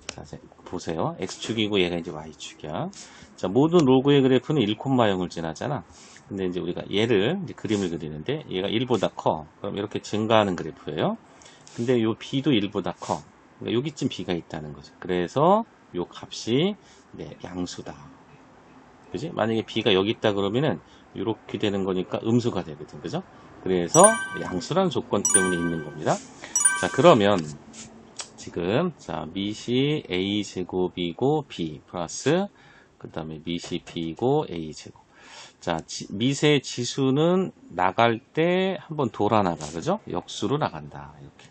자, 보세요. x축이고 얘가 이제 y축이야. 자, 모든 로그의 그래프는 1,0을 지나잖아. 근데 이제 우리가 얘를 이제 그림을 그리는데 얘가 1보다 커. 그럼 이렇게 증가하는 그래프예요. 근데 요 b도 1보다 커. 그러니까 여기쯤 b가 있다는 거죠. 그래서 요 값이 네, 양수다. 그지? 만약에 b가 여기 있다 그러면은 이렇게 되는 거니까 음수가 되거든. 그죠? 그래서 양수라는 조건 때문에 있는 겁니다. 자, 그러면 지금 자, 미시 a 제곱이고 b 플러스 그 다음에 미시 b이고 a 제곱. 자, 미세 지수는 나갈 때 한번 돌아 나가. 그죠? 역수로 나간다. 이렇게.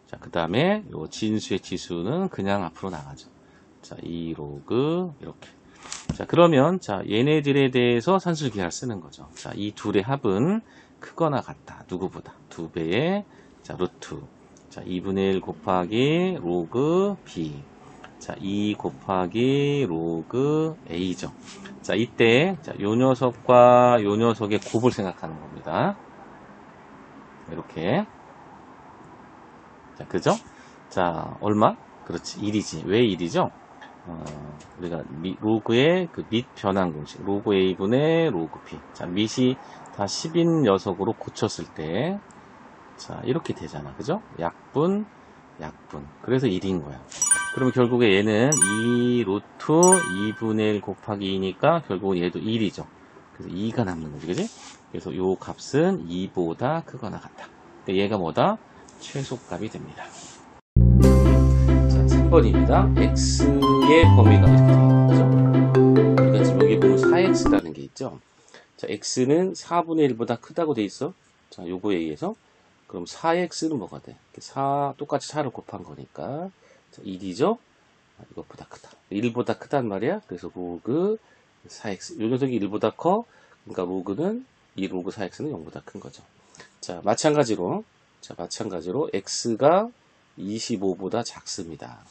자, 그 다음에 요 진수의 지수는 그냥 앞으로 나가죠. 자, 2 로그 이렇게. 자, 그러면 자, 얘네들에 대해서 산술기하를 쓰는 거죠. 자, 이 둘의 합은 크거나 같다. 누구보다 2배의 자, 루트. 자, 2분의 1 곱하기 로그 b. 자, 2 곱하기 로그 a죠. 자, 이때 자, 요 녀석과 요 녀석의 곱을 생각하는 겁니다. 이렇게. 자, 그죠? 자, 얼마? 그렇지, 1이지. 왜 1이죠? 우리가 로그의 그 밑 변환 공식, 로그 a분의 로그 b. 자, 밑이 다 10인 녀석으로 고쳤을 때, 자, 이렇게 되잖아. 그죠? 약분. 그래서 1인 거야. 그러면 결국에 얘는 2 루트 2분의 1 곱하기 2니까 결국은 얘도 1이죠. 그래서 2가 남는 거지. 그지? 그래서 요 값은 2보다 크거나 같다. 얘가 뭐다? 최소값이 됩니다. 자, 3번입니다. x의 범위가 이렇게 되어 있죠. 그러니까 지금 여기 보면 4x라는 게 있죠. 자, x는 4분의 1보다 크다고 돼 있어. 자, 요거에 의해서 그럼 4x는 뭐가 돼? 똑같이 4를 곱한 거니까 자, 1이죠. 이것보다 크다. 1보다 크단 말이야. 그래서 로그 4x. 요 녀석이 1보다 커. 그러니까 로그는 이 로그 4x는 0보다 큰 거죠. 자, 마찬가지로 x가 25보다 작습니다.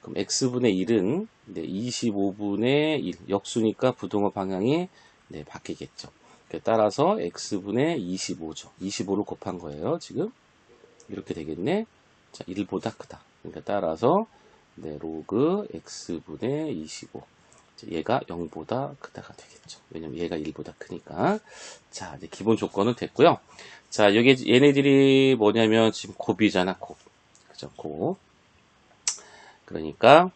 그럼 x분의 1은 25분의 1 역수니까 부동호 방향이 바뀌겠죠. 따라서 x분의 25죠. 25를 곱한 거예요. 지금 이렇게 되겠네. 자, 1보다 크다. 그러니까 따라서 로그 x분의 25. 얘가 0보다 크다가 되겠죠. 왜냐면 얘가 1보다 크니까. 자, 이제 기본 조건은 됐고요. 자, 여기 얘네들이 뭐냐면 지금 곱이잖아, 곱. 그죠, 곱. 그러니까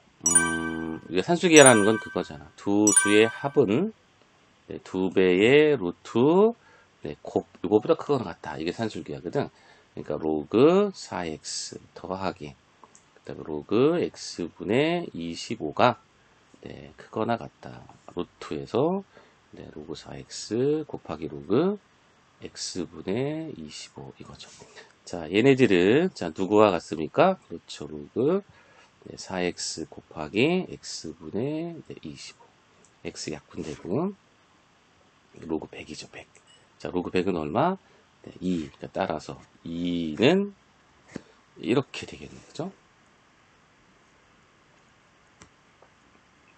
우리가 산술기하라는 건 그거잖아. 두 수의 합은 2배의 루트 곱 이거보다 크거나 같다. 이게 산술기하거든. 그러니까 로그 4x 더하기 그다음에 로그 x분의 25가 크거나 같다. 루트에서 로그 4x 곱하기 로그 x분의 25 이거죠. 자, 얘네들은 자, 누구와 같습니까? 그렇죠. 로그 4x 곱하기 x분의 25. x 약분되고 로그 100이죠. 100. 자, 로그 100은 얼마? 2. 그러니까 따라서 2는 이렇게 되겠네요. 그죠?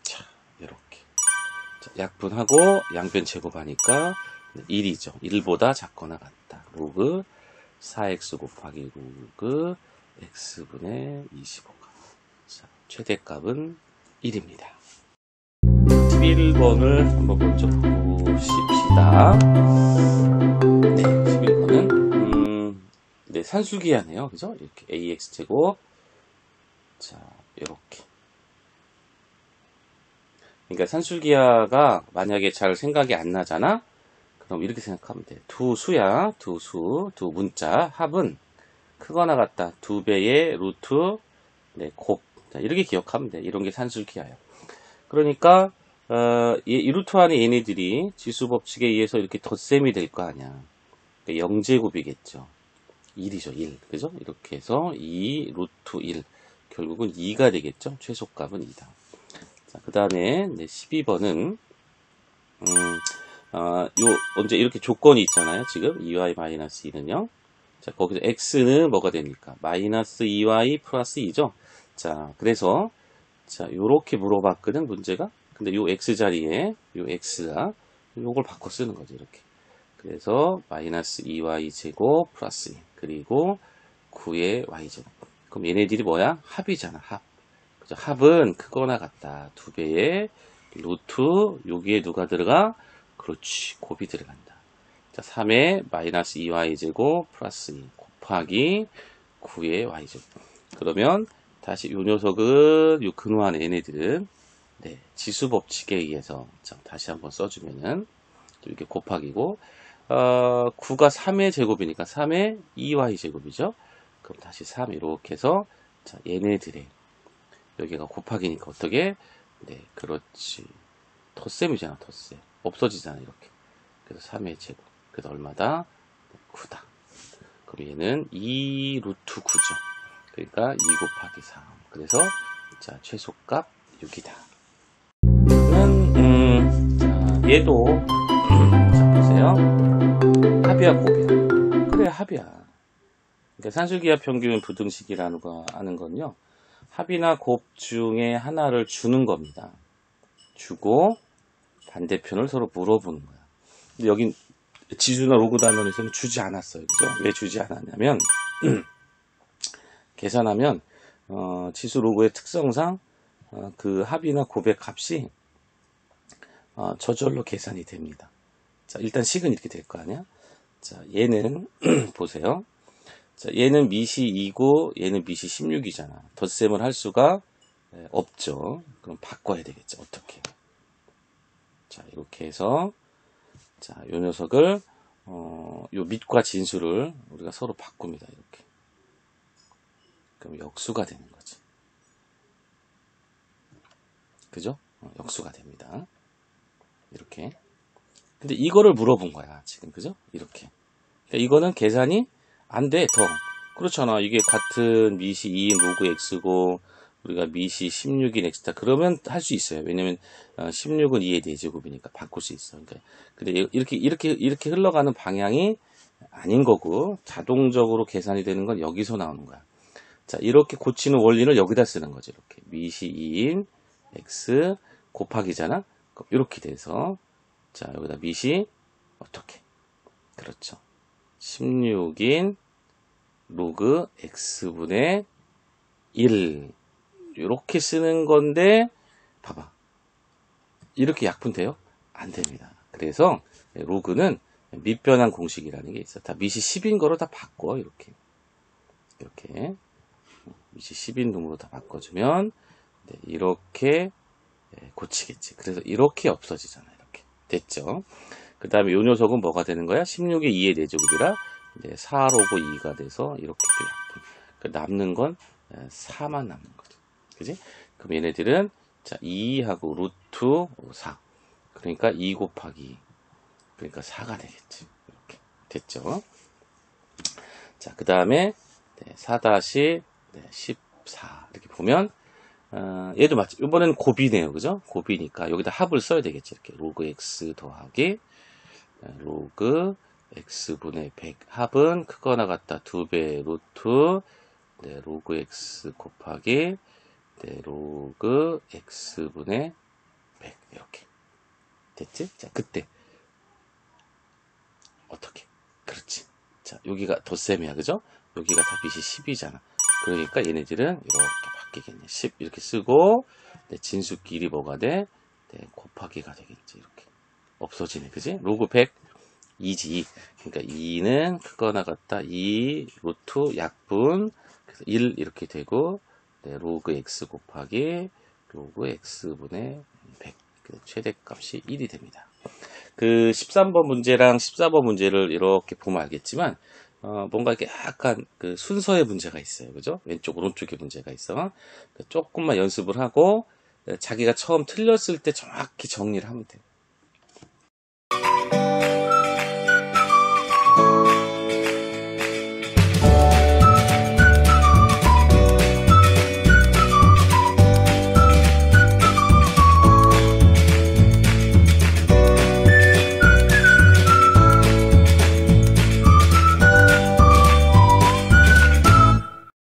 자, 이렇게. 자, 약분하고 양변 제곱하니까 1이죠. 1보다 작거나 같다. 로그 4x 곱하기 로그 x분의 25가. 자, 최대값은 1입니다. 11번을 한번 먼저 보십시다. 네, 11번은 네, 산술기하네요. 그죠? 이렇게 ax제곱. 자, 이렇게. 그러니까 산술기하가 만약에 잘 생각이 안 나잖아? 그럼 이렇게 생각하면 돼. 두 수야. 두 수, 두 문자. 합은 크거나 같다. 2배의 루트, 네, 곱. 자, 이렇게 기억하면 돼. 이런 게 산술기하예요. 그러니까 이 루트 안에 얘네들이 지수법칙에 의해서 이렇게 덧셈이 될 거 아니야. 그러니까 0제곱이겠죠. 1이죠. 1. 그죠? 이렇게 해서 2 루트 1. 결국은 2가 되겠죠. 최소값은 2다. 자, 그 다음에 12번은 먼저 이렇게 조건이 있잖아요. 지금 2y-2는요. 자, 거기서 x는 뭐가 됩니까? 마이너스 2y 플러스 2죠. 자, 그래서 자, 요렇게 물어봤거든, 문제가. 근데 요 x 자리에 요 x가 요걸 바꿔 쓰는 거죠, 이렇게. 그래서 마이너스 2y 제곱 플러스 2 그리고 9의 y 제곱. 그럼 얘네들이 뭐야? 합이잖아, 합. 그죠? 합은 크거나 같다. 2배의 루트 여기에 누가 들어가? 그렇지, 곱이 들어간다. 자, 3의 마이너스 2y 제곱 플러스 2 곱하기 9의 y 제곱. 그러면 다시 요 녀석은 요 근호한 얘네들은 네, 지수 법칙에 의해서 자, 다시 한번 써주면은 또 이렇게 곱하기고 9가 3의 제곱이니까 3의 2y 제곱이죠. 그럼 다시 3 이렇게 해서 자, 얘네들의 여기가 곱하기니까 어떻게? 네, 그렇지. 덧셈이잖아, 덧셈. 없어지잖아, 이렇게. 그래서 3의 제곱. 그래서 얼마다? 9다. 그럼 얘는 2 루트 9죠. 그러니까 2 곱하기 3. 그래서 자, 최소값 6이다. 자, 얘도 자, 보세요. 합이야, 곱이야. 그래, 합이야. 그러니까 산술기하 평균 부등식이라는 거 아는 건요. 합이나 곱 중에 하나를 주는 겁니다. 주고 반대편을 서로 물어보는 거야. 근데 여긴 지수나 로그 단원에서는 주지 않았어요. 그죠? 왜 주지 않았냐면 계산하면 지수 로그의 특성상 그 합이나 곱의 값이 저절로 계산이 됩니다. 자, 일단 식은 이렇게 될 거 아니야? 자, 얘는 보세요. 자, 얘는 미시 2고 얘는 미시 16이잖아. 덧셈을 할 수가 없죠. 그럼 바꿔야 되겠죠. 어떻게? 자, 이렇게 해서 자, 요 녀석을 요 밑과 진수를 우리가 서로 바꿉니다. 이렇게. 그럼 역수가 되는 거지. 그죠? 역수가 됩니다. 이렇게. 근데 이거를 물어본 거야. 지금. 그죠? 이렇게. 그러니까 이거는 계산이 안 돼, 더. 그렇잖아. 이게 같은 미시 2인 로그 x고, 우리가 미시 16인 x다. 그러면 할 수 있어요. 왜냐면, 16은 2의 4제곱이니까 바꿀 수 있어. 그러니까, 근데 이렇게 흘러가는 방향이 아닌 거고, 자동적으로 계산이 되는 건 여기서 나오는 거야. 자, 이렇게 고치는 원리를 여기다 쓰는 거죠. 이렇게. 미시 2인 x 곱하기잖아. 그럼 이렇게 돼서, 자, 여기다 미시, 어떻게? 그렇죠. 16인 로그 x분의 1 이렇게 쓰는 건데 봐봐 이렇게 약분돼요? 안 됩니다. 그래서 로그는 밑변환 공식이라는 게 있어. 다 미시 10인 거로 다 바꿔. 이렇게 미시 10인 놈으로 다 바꿔주면 네, 이렇게 고치겠지. 그래서 이렇게 없어지잖아. 이렇게 됐죠. 그 다음에 요 녀석은 뭐가 되는 거야? 16의 2의 4제곱이라 4 로그 2가 돼서 이렇게 또 약분. 그 남는 건 4만 남는 거죠. 그지? 그럼 얘네들은 자 2하고 루트 4. 그러니까 2 곱하기 그러니까 4가 되겠지. 이렇게 됐죠? 자, 그 다음에 4-14 이렇게 보면 얘도 마치 이번에는 곱이네요. 그죠? 곱이니까 여기다 합을 써야 되겠지. 이렇게 로그 x 더하기 로그 x분의 100 합은 크거나 같다 2배 루트 로그 x 곱하기 로그 x분의 100 이렇게 됐지? 자, 그때 어떻게? 그렇지. 자, 여기가 덧셈이야. 그죠? 여기가 다 빛이 10이잖아. 그러니까 얘네들은 이렇게 바뀌겠네. 10 이렇게 쓰고 진수끼리 뭐가 돼? 네, 곱하기가 되겠지. 이렇게 없어지네, 그지? 로그 100 2지. 그러니까 2는 크거나 같다. 2 루트 약분 그래서 1 이렇게 되고 네, 로그 x 곱하기 로그 x분의 100 최대값이 1이 됩니다. 그 13번 문제랑 14번 문제를 이렇게 보면 알겠지만 뭔가 이렇게 약간 그 순서의 문제가 있어요. 그죠? 왼쪽 오른쪽에 문제가 있어. 조금만 연습을 하고 자기가 처음 틀렸을 때 정확히 정리를 하면 돼요.